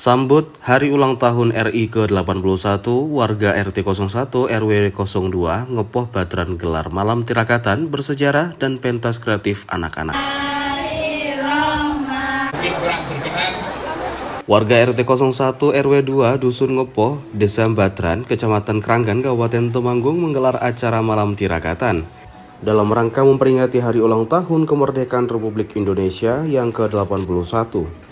Sambut Hari Ulang Tahun RI ke-81, warga RT 01 RW 02 ngepoh Badran gelar malam tirakatan bersejarah dan pentas kreatif anak-anak. Warga RT 01 RW 2 Dusun Ngepoh, Desa Badran, Kecamatan Kranggan, Kabupaten Temanggung menggelar acara malam tirakatan dalam rangka memperingati Hari Ulang Tahun Kemerdekaan Republik Indonesia yang ke-81.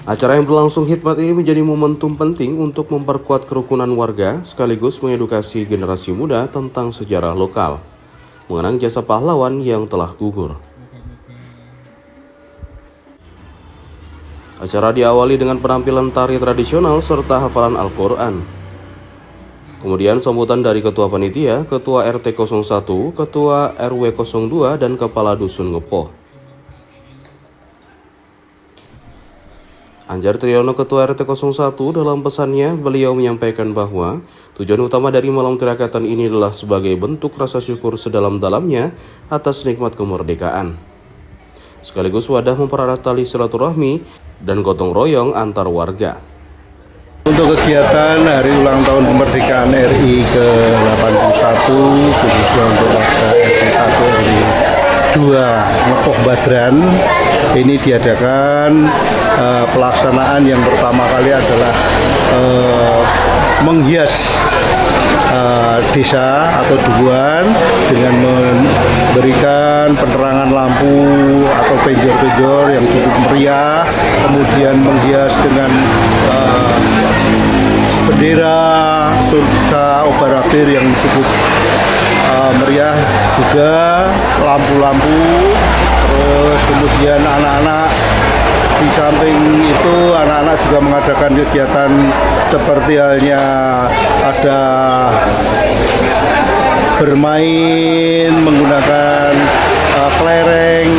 Acara yang berlangsung hikmat ini menjadi momentum penting untuk memperkuat kerukunan warga sekaligus mengedukasi generasi muda tentang sejarah lokal, mengenang jasa pahlawan yang telah gugur. Acara diawali dengan penampilan tari tradisional serta hafalan Al-Quran. Kemudian sambutan dari Ketua Panitia, Ketua RT 01, Ketua RW 02, dan Kepala Dusun Ngepoh. Anjar Triyono, Ketua RT 01, dalam pesannya beliau menyampaikan bahwa tujuan utama dari malam tirakatan ini adalah sebagai bentuk rasa syukur sedalam-dalamnya atas nikmat kemerdekaan, sekaligus wadah mempererat tali silaturahmi dan gotong royong antar warga. Untuk kegiatan Hari Ulang Tahun Kemerdekaan RI ke-81, khususnya untuk warga RT 1 RW 2 Ngepoh Badran, ini diadakan pelaksanaan yang pertama kali adalah menghias desa atau dukuhan dengan memberikan penerangan lampu atau penjor-penjor yang cukup meriah, kemudian menghias dengan bendera serta obor-abir yang cukup meriah, juga lampu-lampu. Terus kemudian anak-anak, di samping itu anak-anak juga mengadakan kegiatan seperti halnya ada bermain menggunakan kelereng,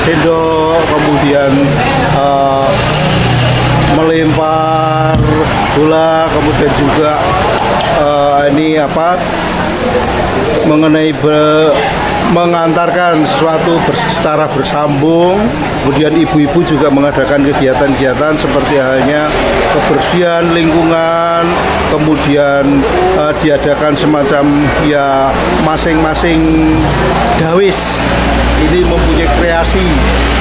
sendok, kemudian melempar bola, kemudian juga mengenai mengantarkan sesuatu secara bersambung. Kemudian ibu-ibu juga mengadakan kegiatan-kegiatan seperti halnya kebersihan lingkungan, kemudian diadakan semacam masing-masing dawis ini mempunyai kreasi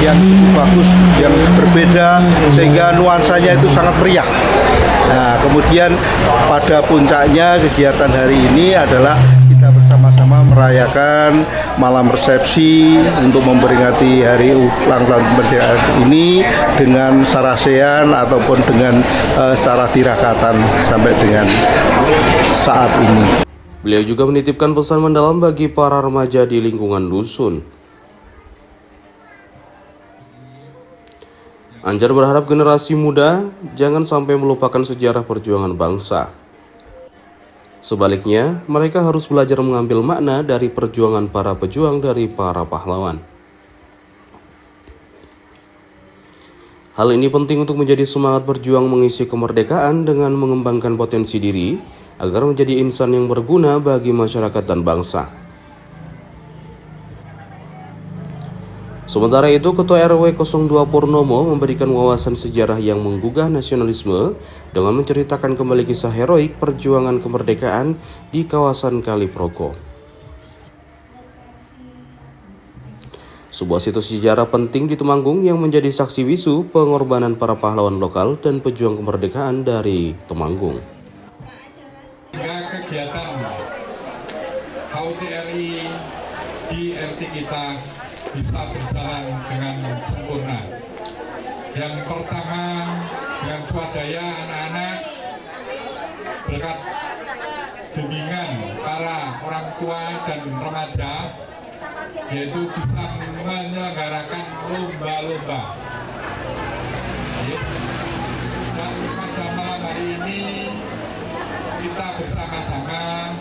yang cukup bagus, yang berbeda, sehingga nuansanya itu sangat meriah. Nah, kemudian pada puncaknya kegiatan hari ini adalah kita bersama-sama merayakan malam resepsi untuk memperingati Hari Ulang Tahun Kemerdekaan ini dengan sarasean ataupun dengan cara tirakatan sampai dengan saat ini. Beliau juga menitipkan pesan mendalam bagi para remaja di lingkungan dusun. Anjar berharap generasi muda jangan sampai melupakan sejarah perjuangan bangsa. Sebaliknya, mereka harus belajar mengambil makna dari perjuangan para pejuang dari para pahlawan. Hal ini penting untuk menjadi semangat berjuang mengisi kemerdekaan dengan mengembangkan potensi diri agar menjadi insan yang berguna bagi masyarakat dan bangsa. Sementara itu, Ketua RW 02 Purnomo memberikan wawasan sejarah yang menggugah nasionalisme dengan menceritakan kembali kisah heroik perjuangan kemerdekaan di kawasan Kaliprogo. Sebuah situs sejarah penting di Temanggung yang menjadi saksi bisu pengorbanan para pahlawan lokal dan pejuang kemerdekaan dari Temanggung. Kegiatan HUT RI di RT kita bisa berjalan dengan sempurna. Yang pertama, dengan swadaya anak-anak berkat bimbingan para orang tua dan remaja, yaitu bisa menyelenggarakan lomba-lomba. Dan pada malam hari ini kita bersama-sama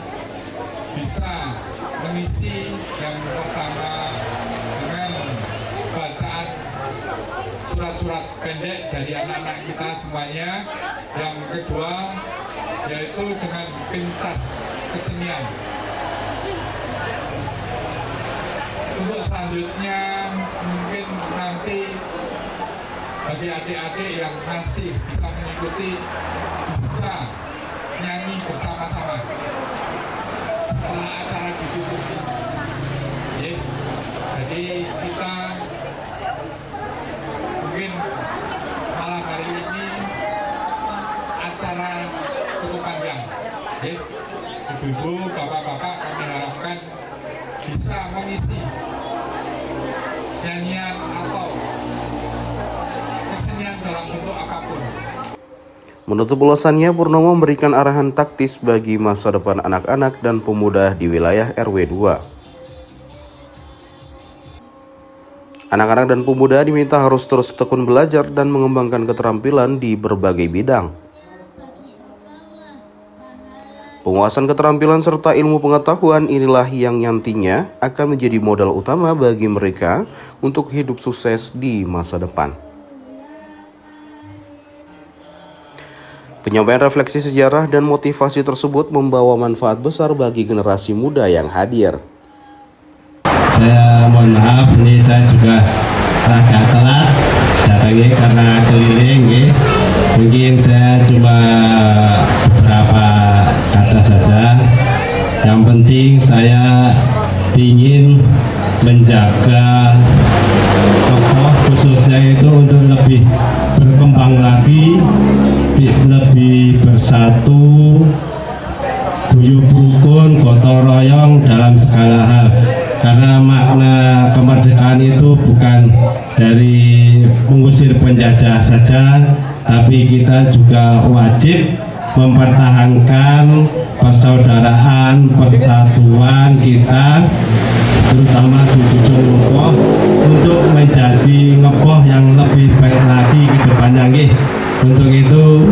bisa mengisi yang pertama dengan bacaan surat-surat pendek dari anak-anak kita semuanya. Yang kedua yaitu dengan pentas kesenian. Untuk selanjutnya mungkin nanti bagi adik-adik yang masih bisa mengikuti, bisa nyanyi bersama-sama setelah acara ditutup. Ya. Jadi kita mungkin malam hari ini acara cukup panjang. Ya. Ibu-ibu, bapak-bapak, kami harapkan bisa mengisi nyanyian atau kesenian dalam bentuk apapun. Menutup ulasannya, Purnomo memberikan arahan taktis bagi masa depan anak-anak dan pemuda di wilayah RW 2. Anak-anak dan pemuda diminta harus terus tekun belajar dan mengembangkan keterampilan di berbagai bidang. Penguasaan keterampilan serta ilmu pengetahuan inilah yang nantinya akan menjadi modal utama bagi mereka untuk hidup sukses di masa depan. Penyampaian refleksi sejarah dan motivasi tersebut membawa manfaat besar bagi generasi muda yang hadir. Saya mohon maaf, ini saya juga agak telat datangnya karena keliling. Mungkin saya cuma beberapa kata saja. Yang penting saya ingin menjaga tokoh khususnya itu untuk lebih berkembang lagi, lebih bersatu, guyup rukun, gotong royong dalam segala hal. Karena makna kemerdekaan itu bukan dari mengusir penjajah saja, tapi kita juga wajib mempertahankan persaudaraan, persatuan kita, terutama di Dusun Ngepoh, untuk menjadi Ngepoh yang lebih baik lagi ke depannya. Untuk itu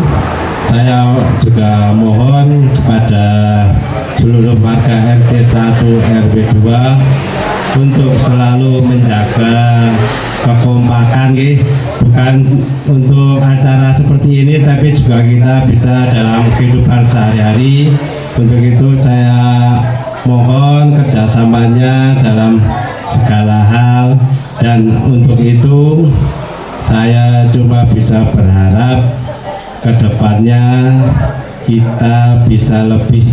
saya juga mohon kepada seluruh warga RT 1 RW 2 untuk selalu menjaga kekompakan, bukan untuk acara seperti ini tapi juga kita bisa dalam kehidupan sehari-hari. Untuk itu saya mohon kerjasamanya dalam segala hal, dan untuk itu saya cuma bisa berharap kedepannya kita bisa lebih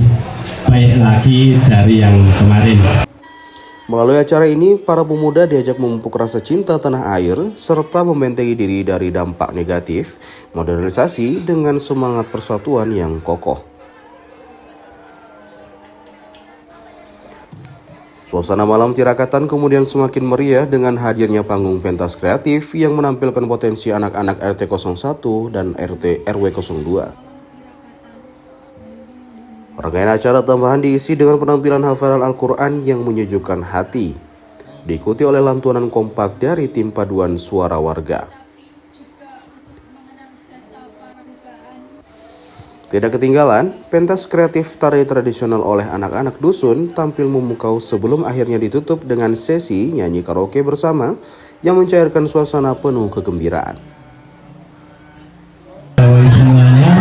baik lagi dari yang kemarin. Melalui acara ini, para pemuda diajak memupuk rasa cinta tanah air serta membentengi diri dari dampak negatif modernisasi dengan semangat persatuan yang kokoh. Suasana malam tirakatan kemudian semakin meriah dengan hadirnya panggung pentas kreatif yang menampilkan potensi anak-anak RT 01 dan RW 02. Rangkaian acara tambahan diisi dengan penampilan hafalan Al-Quran yang menyejukkan hati, diikuti oleh lantunan kompak dari tim paduan suara warga. Tidak ketinggalan, pentas kreatif tari tradisional oleh anak-anak dusun tampil memukau sebelum akhirnya ditutup dengan sesi nyanyi karaoke bersama yang mencairkan suasana penuh kegembiraan. Semuanya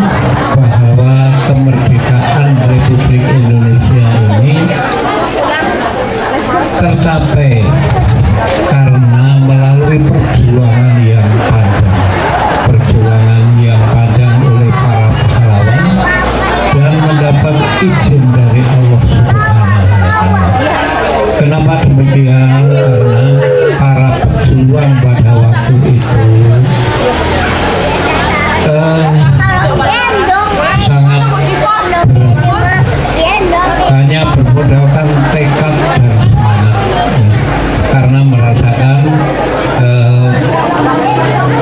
bahwa kemerdekaan Republik Indonesia ini tercapai karena melalui perjuangan yang panjang oleh para pahlawan dan mendapat izin dari Allah Subhanahu wa Ta'ala. Kenapa demikian? Karena para pejuang pada waktu itu sangat berat, hanya bermodalkan tekad dan semangat, karena merasakan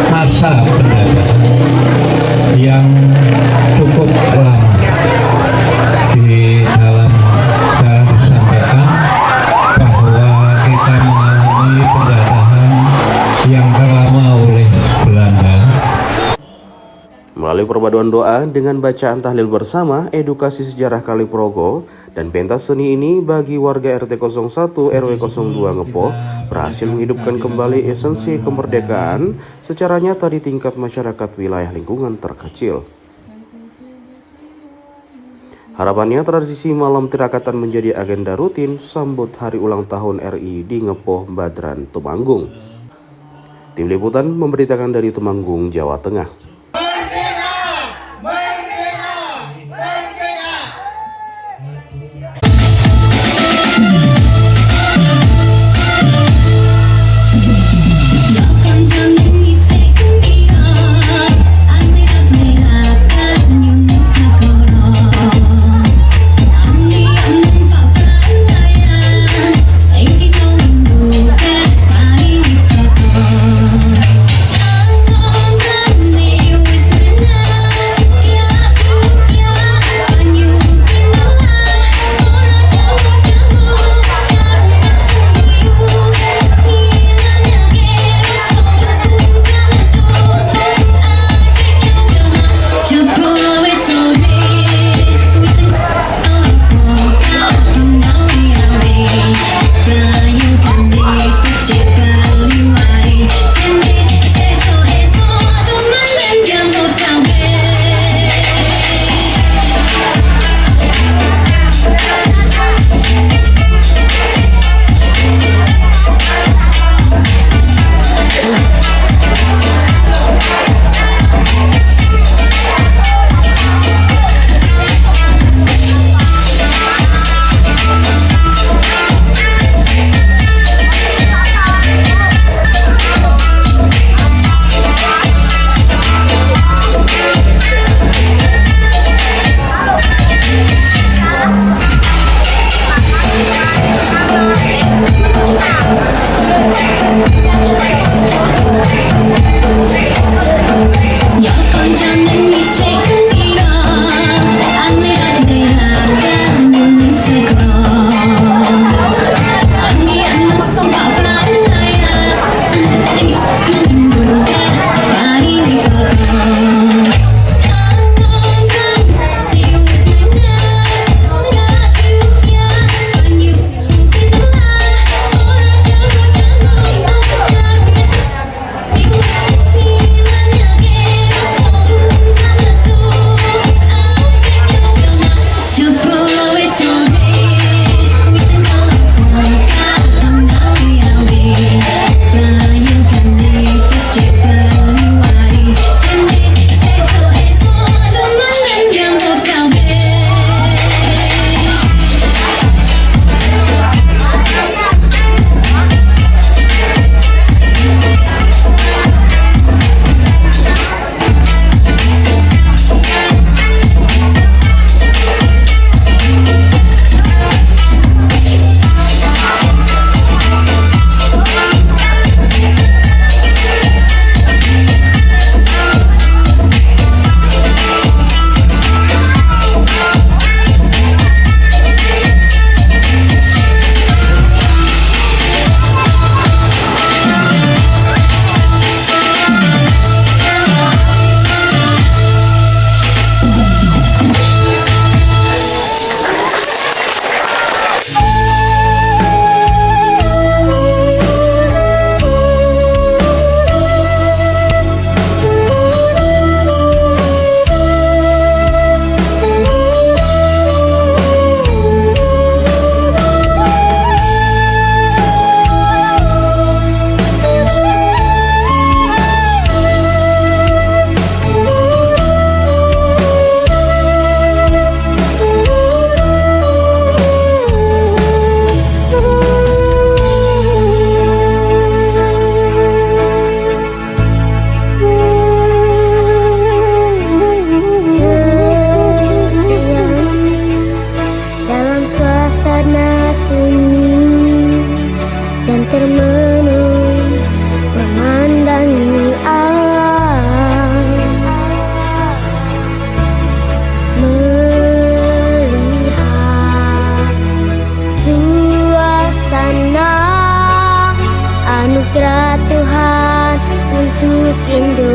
masa penjajahan yang cukup lama. Di dalam disampaikan bahwa kita mengalami penjajahan yang terlama oleh Belanda. Melalui perpaduan doa dengan bacaan tahlil bersama, edukasi sejarah Kaliprogo, dan pentas seni ini bagi warga RT 01 RW 02 Ngepoh berhasil menghidupkan kembali esensi kemerdekaan secara nyata di tingkat masyarakat wilayah lingkungan terkecil. Harapannya tradisi malam tirakatan menjadi agenda rutin sambut hari ulang tahun RI di Ngepoh Badran Tumanggung. Tim Liputan memberitakan dari Temanggung, Jawa Tengah. anugerah Tuhan untuk Indonesia.